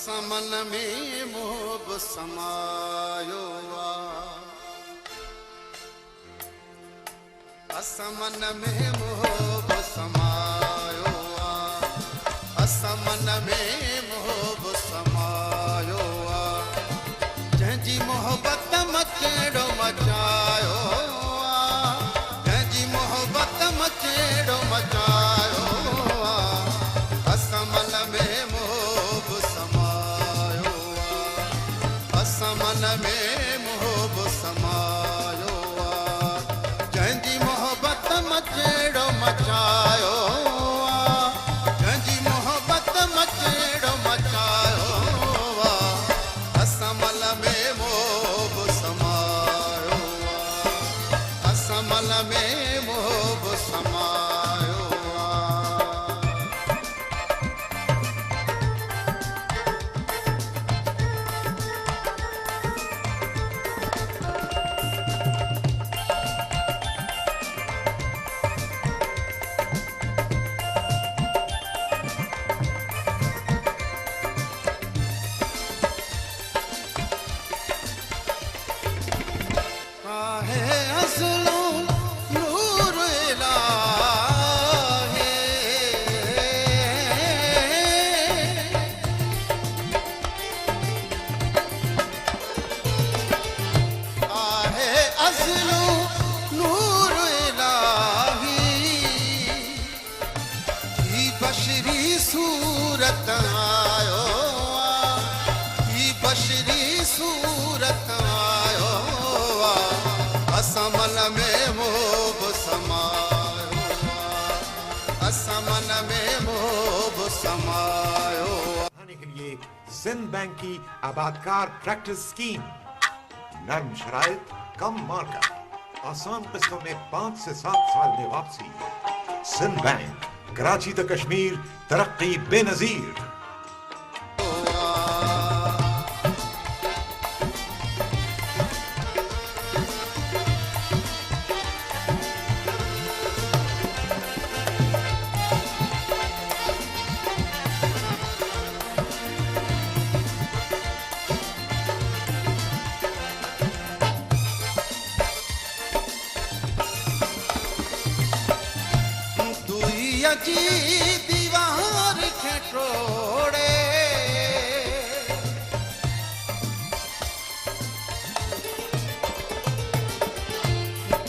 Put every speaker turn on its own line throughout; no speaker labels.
असमन में मोह समायो असमन में मोह समायो असमन में मोह समायो जंहिंजी मोहब्बत मचेड़ो मचायो जंहिंजी मोहब्बत मचेड़ो मचायो असमन में मोह समायो असमन में मोह समायो जंहिंजी मोहब्बत मचेड़ो मचायो जंहिंजी मोहब्बत मचेड़ो मचायो असमन में मोह समायो असमन में मोह समायो सूरत आयो ही बशरी सूरत आयो असमन में मोह समायो असमन में मोह समायो।
के लिए सिंध बैंक की आबादकार प्रैक्टिस स्कीम, नर्म शराइत, कम मार्केट, आसान किस्तों में 5 से 7 साल में वापसी। सिंध बैंक, कराची तो कश्मीर, तरक्की बेनजीर।
जी दीवार के टोड़े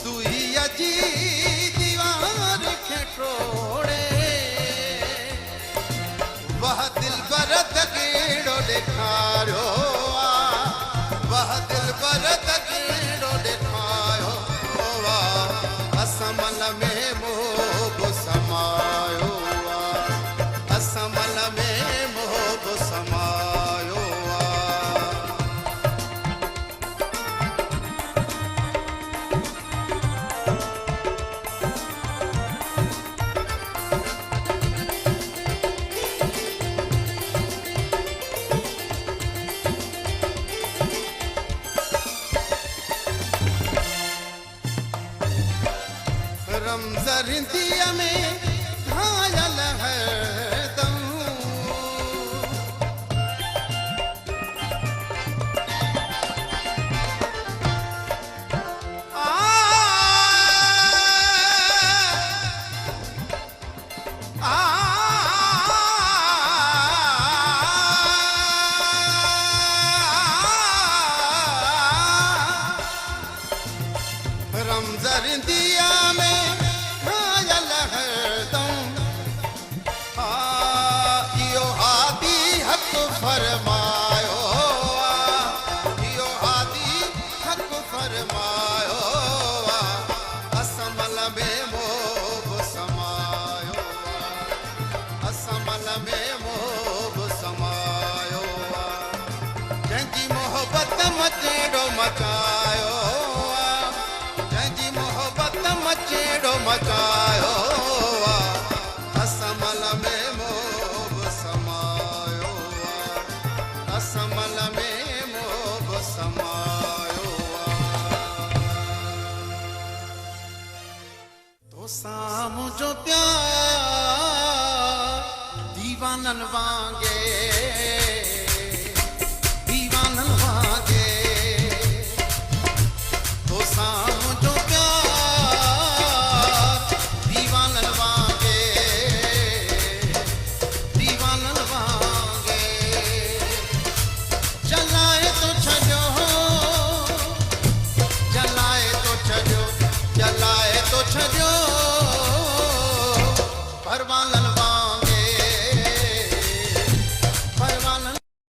दुइया जी दीवार के टोड़े वह दिल पर तगड़ो दिखायो वह दिल पर तगड़ो दिखायो असमन में मोह समायो असमन में मोह समायो रमज़रिंदिया में घायल है दम रमज़रिंदिया में घायल है दम यो हादी हक फरमायो यो हादी हक फरमायो असमन में मोह समायो असमन में मोह समायो जंहिंजी मोहब्बत मचेड़ो मचायो जंहिंजी मोहब्बत मचेड़ो मचायो असमन में मोह समायो असमन में मोह समायो तो सामू जो प्यार दीवानन वांगे हर वांगन